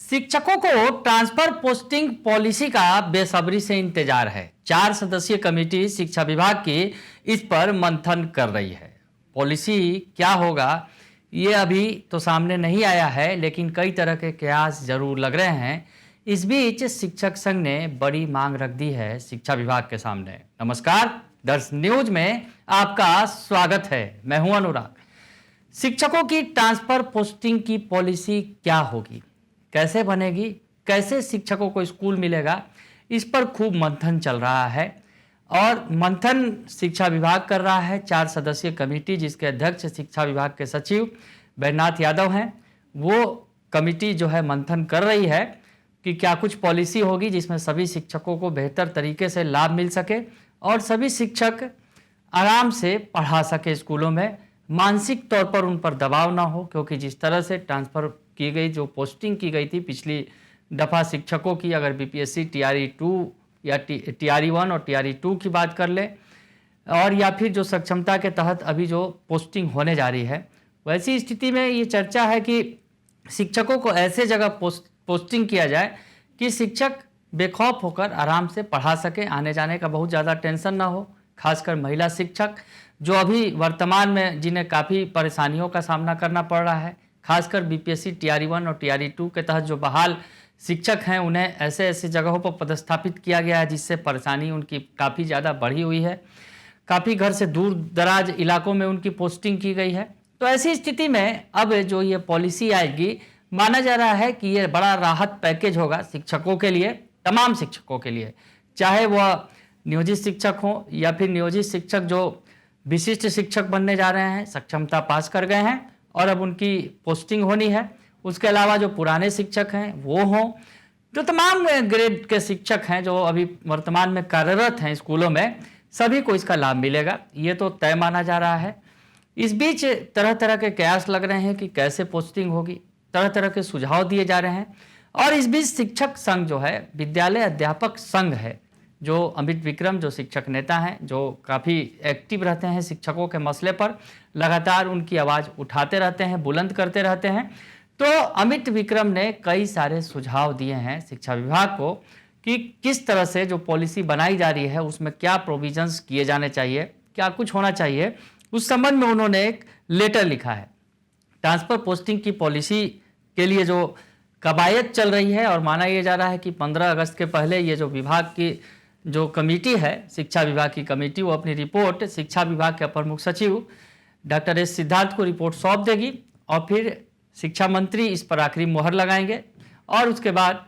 शिक्षकों को transfer posting policy का बेसब्री से इंतजार है। 4 सदस्यीय कमेटी शिक्षा विभाग की इस पर मंथन कर रही है। पॉलिसी क्या होगा ये अभी तो सामने नहीं आया है, लेकिन कई तरह के कयास जरूर लग रहे हैं। इस बीच शिक्षक संघ ने बड़ी मांग रख दी है शिक्षा विभाग के सामने। नमस्कार, दर्श न्यूज में आपका स्वागत है। मैं हूं अनुराग। शिक्षकों की ट्रांसफर पोस्टिंग की पॉलिसी क्या होगी, कैसे बनेगी, कैसे शिक्षकों को स्कूल मिलेगा, इस पर खूब मंथन चल रहा है। और मंथन शिक्षा विभाग कर रहा है। 4 सदस्यीय कमेटी जिसके अध्यक्ष शिक्षा विभाग के सचिव बैजनाथ यादव हैं, वो कमेटी जो है मंथन कर रही है कि क्या कुछ पॉलिसी होगी जिसमें सभी शिक्षकों को बेहतर तरीके से लाभ मिल सके और सभी शिक्षक आराम से पढ़ा सके स्कूलों में, मानसिक तौर पर उन पर दबाव ना हो। क्योंकि जिस तरह से ट्रांसफ़र की गई, जो पोस्टिंग की गई थी पिछली दफ़ा शिक्षकों की, अगर बीपीएससी टीआरई 2 या टीआरई 1 और टीआरई 2 की बात कर ले, और या फिर जो सक्षमता के तहत अभी जो पोस्टिंग होने जा रही है, वैसी स्थिति में ये चर्चा है कि शिक्षकों को ऐसे जगह पोस्टिंग किया जाए कि शिक्षक बेखौफ होकर आराम से पढ़ा सके, आने जाने का बहुत ज़्यादा टेंशन ना हो। खासकर महिला शिक्षक जो अभी वर्तमान में जिन्हें काफ़ी परेशानियों का सामना करना पड़ रहा है, खासकर बीपीएससी टीआरई 1 और टीआरई 2 के तहत जो बहाल शिक्षक हैं, उन्हें ऐसे ऐसे जगहों पर पदस्थापित किया गया है जिससे परेशानी उनकी काफ़ी ज़्यादा बढ़ी हुई है। काफ़ी घर से दूर दराज इलाकों में उनकी पोस्टिंग की गई है। तो ऐसी स्थिति में अब जो ये पॉलिसी आएगी, माना जा रहा है कि ये बड़ा राहत पैकेज होगा शिक्षकों के लिए, तमाम शिक्षकों के लिए, चाहे वह नियोजित शिक्षक हों या फिर नियोजित शिक्षक जो विशिष्ट शिक्षक बनने जा रहे हैं, सक्षमता पास कर गए हैं और अब उनकी पोस्टिंग होनी है। उसके अलावा जो पुराने शिक्षक हैं वो हों, जो तमाम ग्रेड के शिक्षक हैं जो अभी वर्तमान में कार्यरत हैं स्कूलों में, सभी को इसका लाभ मिलेगा, ये तो तय माना जा रहा है। इस बीच तरह तरह के कयास लग रहे हैं कि कैसे पोस्टिंग होगी, तरह तरह के सुझाव दिए जा रहे हैं। और इस बीच शिक्षक संघ जो है, विद्यालय अध्यापक संघ है, जो अमित विक्रम जो शिक्षक नेता हैं, जो काफ़ी एक्टिव रहते हैं शिक्षकों के मसले पर, लगातार उनकी आवाज़ उठाते रहते हैं, बुलंद करते रहते हैं। तो अमित विक्रम ने कई सारे सुझाव दिए हैं शिक्षा विभाग को कि किस तरह से जो पॉलिसी बनाई जा रही है उसमें क्या प्रोविजंस किए जाने चाहिए, क्या कुछ होना चाहिए। उस संबंध में उन्होंने एक लेटर लिखा है। ट्रांसफ़र पोस्टिंग की पॉलिसी के लिए जो कवायद चल रही है और माना यह जा रहा है कि 15 अगस्त के पहले ये जो विभाग की जो कमेटी है, शिक्षा विभाग की कमेटी, वो अपनी रिपोर्ट शिक्षा विभाग के अपर मुख्य सचिव डॉक्टर एस सिद्धार्थ को रिपोर्ट सौंप देगी और फिर शिक्षा मंत्री इस पर आखिरी मोहर लगाएंगे और उसके बाद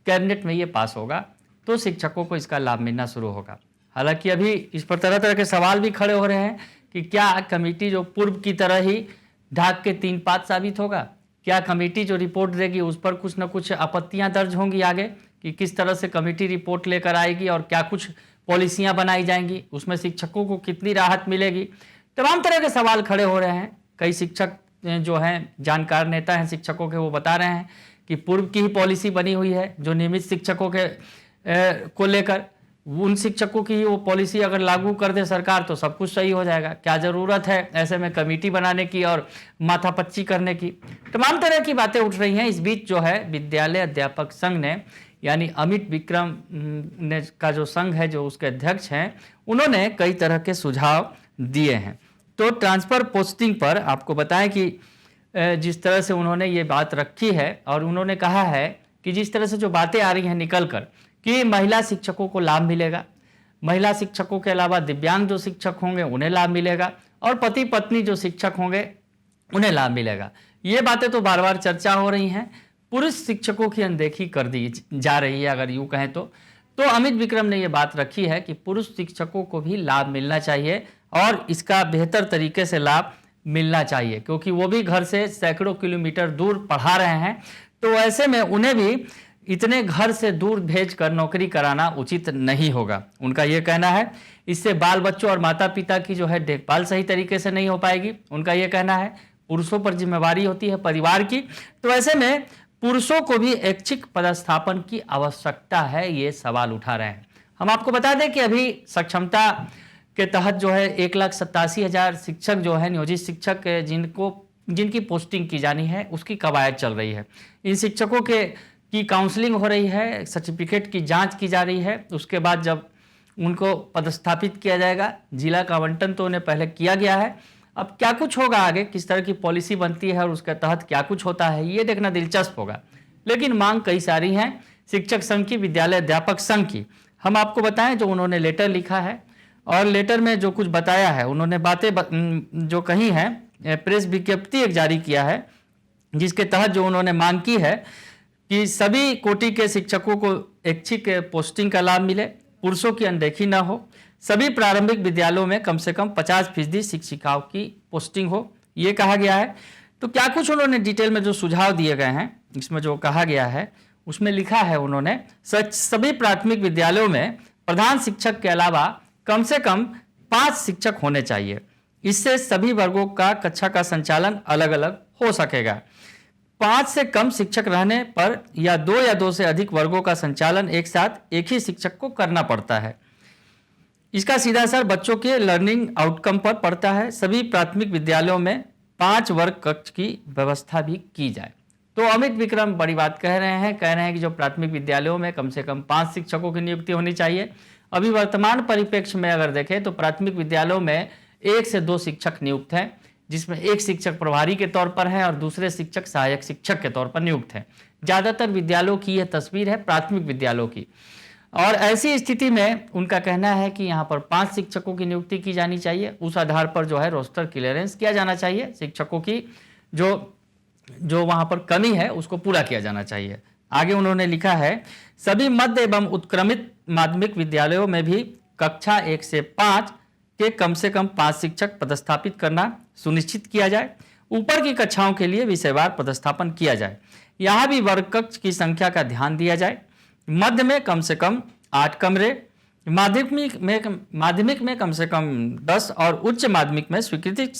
कैबिनेट में ये पास होगा तो शिक्षकों को इसका लाभ मिलना शुरू होगा। हालांकि अभी इस पर तरह तरह के सवाल भी खड़े हो रहे हैं कि क्या कमेटी जो पूर्व की तरह ही ढाक के 3 पात साबित होगा, क्या कमेटी जो रिपोर्ट देगी उस पर कुछ न कुछ आपत्तियां दर्ज होंगी आगे कि किस तरह से कमेटी रिपोर्ट लेकर आएगी और क्या कुछ पॉलिसियां बनाई जाएंगी, उसमें शिक्षकों को कितनी राहत मिलेगी। तमाम तरह के सवाल खड़े हो रहे हैं। कई शिक्षक जो हैं, जानकार नेता हैं शिक्षकों के, वो बता रहे हैं कि पूर्व की ही पॉलिसी बनी हुई है जो नियमित शिक्षकों के को लेकर, उन शिक्षकों की ही वो पॉलिसी अगर लागू कर दे सरकार तो सब कुछ सही हो जाएगा। क्या ज़रूरत है ऐसे में कमेटी बनाने की और माथापच्ची करने की। तमाम तरह की बातें उठ रही हैं। इस बीच जो है विद्यालय अध्यापक संघ ने, यानी अमित विक्रम ने का जो संघ है, जो उसके अध्यक्ष हैं, उन्होंने कई तरह के सुझाव दिए हैं। तो ट्रांसफ़र पोस्टिंग पर आपको बताएं कि जिस तरह से उन्होंने ये बात रखी है और उन्होंने कहा है कि जिस तरह से जो बातें आ रही हैं निकल कर कि महिला शिक्षकों को लाभ मिलेगा, महिला शिक्षकों के अलावा दिव्यांग जो शिक्षक होंगे उन्हें लाभ मिलेगा और पति पत्नी जो शिक्षक होंगे उन्हें लाभ मिलेगा। ये बातें तो बार बार चर्चा हो रही हैं। पुरुष शिक्षकों की अनदेखी कर दी जा रही है अगर यूँ कहें तो अमित विक्रम ने ये बात रखी है कि पुरुष शिक्षकों को भी लाभ मिलना चाहिए और इसका बेहतर तरीके से लाभ मिलना चाहिए, क्योंकि वो भी घर से सैकड़ों किलोमीटर दूर पढ़ा रहे हैं। तो ऐसे में उन्हें भी इतने घर से दूर भेजकर नौकरी कराना उचित नहीं होगा, उनका ये कहना है। इससे बाल बच्चों और माता पिता की जो है देखभाल सही तरीके से नहीं हो पाएगी, उनका ये कहना है। पुरुषों पर जिम्मेवारी होती है परिवार की, तो ऐसे में पुरुषों को भी ऐच्छिक पदस्थापन की आवश्यकता है, ये सवाल उठा रहे हैं। हम आपको बता दें कि अभी सक्षमता के तहत जो है 1,87,000 शिक्षक जो है, नियोजित शिक्षक जिनकी पोस्टिंग की जानी है, उसकी कवायद चल रही है। इन शिक्षकों के की काउंसलिंग हो रही है, सर्टिफिकेट की जांच की जा रही है। उसके बाद जब उनको पदस्थापित किया जाएगा, जिला का आवंटन तो उन्हें पहले किया गया है। अब क्या कुछ होगा आगे, किस तरह की पॉलिसी बनती है और उसके तहत क्या कुछ होता है, ये देखना दिलचस्प होगा। लेकिन मांग कई सारी हैं शिक्षक संघ की, विद्यालय अध्यापक संघ की। हम आपको बताएं जो उन्होंने लेटर लिखा है और लेटर में जो कुछ बताया है, उन्होंने बातें जो कही हैं, प्रेस विज्ञप्ति एक जारी किया है जिसके तहत जो उन्होंने मांग की है कि सभी कोटि के शिक्षकों को ऐच्छिक पोस्टिंग का लाभ मिले, पुरुषों की अनदेखी न हो, सभी प्रारंभिक विद्यालयों में कम से कम 50% शिक्षिकाओं की पोस्टिंग हो, ये कहा गया है। तो क्या कुछ उन्होंने डिटेल में जो सुझाव दिए गए हैं, इसमें जो कहा गया है उसमें लिखा है उन्होंने, सभी प्राथमिक विद्यालयों में प्रधान शिक्षक के अलावा कम से कम 5 शिक्षक होने चाहिए। इससे सभी वर्गों का कक्षा का संचालन अलग अलग हो सकेगा। 5 से कम शिक्षक रहने पर या 2 से अधिक वर्गों का संचालन एक साथ एक ही शिक्षक को करना पड़ता है। इसका सीधा असर बच्चों के लर्निंग आउटकम पर पड़ता है। सभी प्राथमिक विद्यालयों में 5 वर्ग कक्ष की व्यवस्था भी की जाए। तो अमित विक्रम बड़ी बात कह रहे हैं कि जो प्राथमिक विद्यालयों में कम से कम 5 शिक्षकों की नियुक्ति होनी चाहिए। अभी वर्तमान परिप्रेक्ष्य में अगर देखें तो प्राथमिक विद्यालयों में 1 से 2 शिक्षक नियुक्त हैं, जिसमें एक शिक्षक प्रभारी के तौर पर है और दूसरे शिक्षक सहायक शिक्षक के तौर पर नियुक्त हैं। ज़्यादातर विद्यालयों की यह तस्वीर है प्राथमिक विद्यालयों की। और ऐसी स्थिति में उनका कहना है कि यहाँ पर 5 शिक्षकों की नियुक्ति की जानी चाहिए। उस आधार पर जो है रोस्टर क्लियरेंस किया जाना चाहिए, शिक्षकों की जो वहाँ पर कमी है उसको पूरा किया जाना चाहिए। आगे उन्होंने लिखा है, सभी मध्य एवं उत्क्रमित माध्यमिक विद्यालयों में भी कक्षा 1 से 5 के कम से कम 5 शिक्षक पदस्थापित करना सुनिश्चित किया जाए। ऊपर की कक्षाओं के लिए विषयवार पदस्थापन किया जाए। यहाँ भी वर्ग कक्ष की संख्या का ध्यान दिया जाए। मध्य में कम से कम 8 कमरे, माध्यमिक में कम से कम 10 और उच्च माध्यमिक में स्वीकृत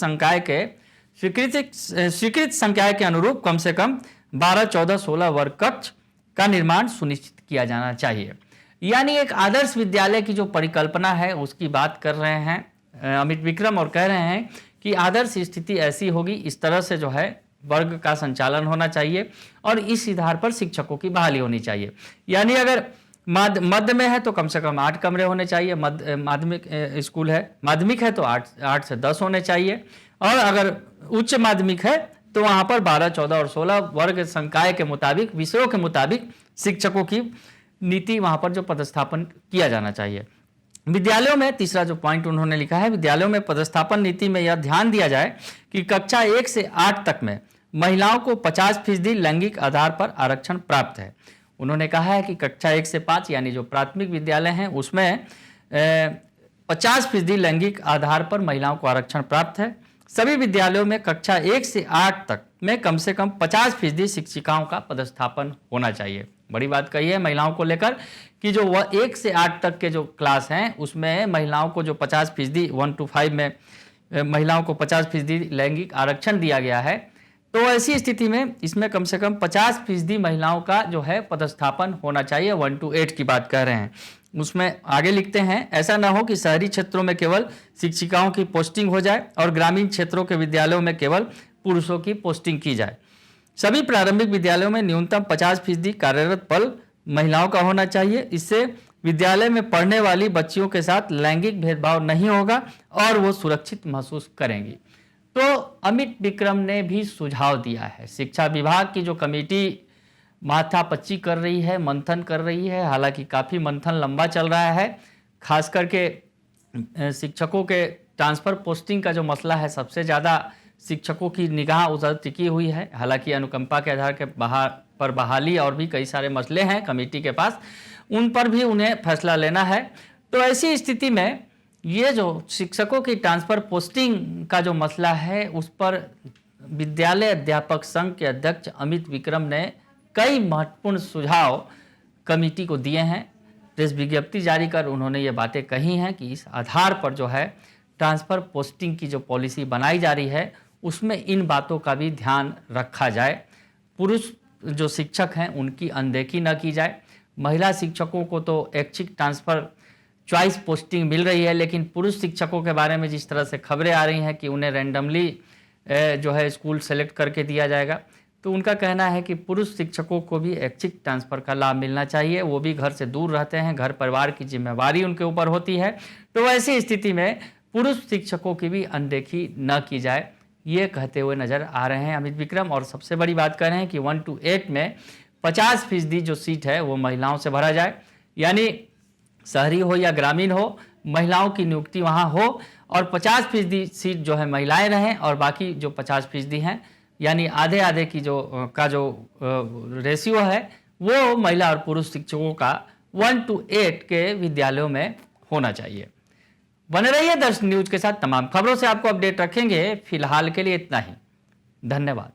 संकाय के अनुरूप कम से कम 12, 14, 16 वर्ग कक्ष का निर्माण सुनिश्चित किया जाना चाहिए। यानी एक आदर्श विद्यालय की जो परिकल्पना है उसकी बात कर रहे हैं अमित विक्रम और कह रहे हैं कि आदर्श स्थिति ऐसी होगी, इस तरह से जो है वर्ग का संचालन होना चाहिए और इस आधार पर शिक्षकों की बहाली होनी चाहिए। यानी अगर मध्य में है तो कम से कम 8 कमरे होने चाहिए, माध्यमिक स्कूल है, माध्यमिक है तो 8 से 10 होने चाहिए, और अगर उच्च माध्यमिक है तो वहाँ पर 12, 14 और 16 वर्ग संकाय के मुताबिक, विषयों के मुताबिक शिक्षकों की नीति वहाँ पर जो पदस्थापन किया जाना चाहिए। विद्यालयों में तीसरा जो पॉइंट उन्होंने लिखा है, विद्यालयों में पदस्थापन नीति में यह ध्यान दिया जाए कि कक्षा 1 से 8 तक में महिलाओं को 50% लैंगिक आधार पर आरक्षण प्राप्त है। उन्होंने कहा है कि कक्षा 1 से 5 यानी जो प्राथमिक विद्यालय हैं उसमें 50% लैंगिक आधार पर महिलाओं को आरक्षण प्राप्त है। सभी विद्यालयों में कक्षा 1 से 8 तक में कम से कम 50% शिक्षिकाओं का पदस्थापन होना चाहिए। बड़ी बात कही है महिलाओं को लेकर कि जो 1 से 8 तक के जो क्लास हैं उसमें महिलाओं को जो 50%, 1 to 5 में महिलाओं को 50% लैंगिक आरक्षण दिया गया है। तो ऐसी स्थिति में इसमें कम से कम 50% महिलाओं का जो है पदस्थापन होना चाहिए। 1 to 8 की बात कर रहे हैं। उसमें आगे लिखते हैं, ऐसा ना हो कि शहरी क्षेत्रों में केवल शिक्षिकाओं की पोस्टिंग हो जाए और ग्रामीण क्षेत्रों के विद्यालयों में केवल पुरुषों की पोस्टिंग की जाए। सभी प्रारंभिक विद्यालयों में न्यूनतम 50% कार्यरत पल महिलाओं का होना चाहिए। इससे विद्यालय में पढ़ने वाली बच्चियों के साथ लैंगिक भेदभाव नहीं होगा और वो सुरक्षित महसूस करेंगी। तो अमित विक्रम ने भी सुझाव दिया है। शिक्षा विभाग की जो कमेटी माथापच्ची कर रही है, मंथन कर रही है, हालांकि काफ़ी मंथन लंबा चल रहा है। खास करके शिक्षकों के ट्रांसफ़र पोस्टिंग का जो मसला है, सबसे ज़्यादा शिक्षकों की निगाह उधर टिकी हुई है। हालांकि अनुकंपा के आधार पर बहाली और भी कई सारे मसले हैं कमेटी के पास, उन पर भी उन्हें फैसला लेना है। तो ऐसी स्थिति में ये जो शिक्षकों की ट्रांसफ़र पोस्टिंग का जो मसला है उस पर विद्यालय अध्यापक संघ के अध्यक्ष अमित विक्रम ने कई महत्वपूर्ण सुझाव कमेटी को दिए हैं। प्रेस विज्ञप्ति जारी कर उन्होंने ये बातें कही हैं कि इस आधार पर जो है ट्रांसफ़र पोस्टिंग की जो पॉलिसी बनाई जा रही है उसमें इन बातों का भी ध्यान रखा जाए। पुरुष जो शिक्षक हैं उनकी अनदेखी न की जाए। महिला शिक्षकों को तो ऐच्छिक ट्रांसफ़र चॉइस पोस्टिंग मिल रही है, लेकिन पुरुष शिक्षकों के बारे में जिस तरह से खबरें आ रही हैं कि उन्हें रैंडमली जो है स्कूल सेलेक्ट करके दिया जाएगा, तो उनका कहना है कि पुरुष शिक्षकों को भी ऐच्छिक ट्रांसफ़र का लाभ मिलना चाहिए, वो भी घर से दूर रहते हैं, घर परिवार की जिम्मेवारी उनके ऊपर होती है, तो ऐसी स्थिति में पुरुष शिक्षकों की भी अनदेखी न की जाए, ये कहते हुए नज़र आ रहे हैं अमित विक्रम। और सबसे बड़ी बात कह रहे हैं कि 1 to 8 में 50% जो सीट है वो महिलाओं से भरा जाए, यानी शहरी हो या ग्रामीण हो, महिलाओं की नियुक्ति वहाँ हो और 50% सीट जो है महिलाएं रहें और बाकी जो 50% हैं, यानी आधे आधे की जो रेशियो है वो महिला और पुरुष शिक्षकों का 1 to 8 के विद्यालयों में होना चाहिए। बने रहिए दर्शन न्यूज के साथ, तमाम खबरों से आपको अपडेट रखेंगे। फिलहाल के लिए इतना ही, धन्यवाद।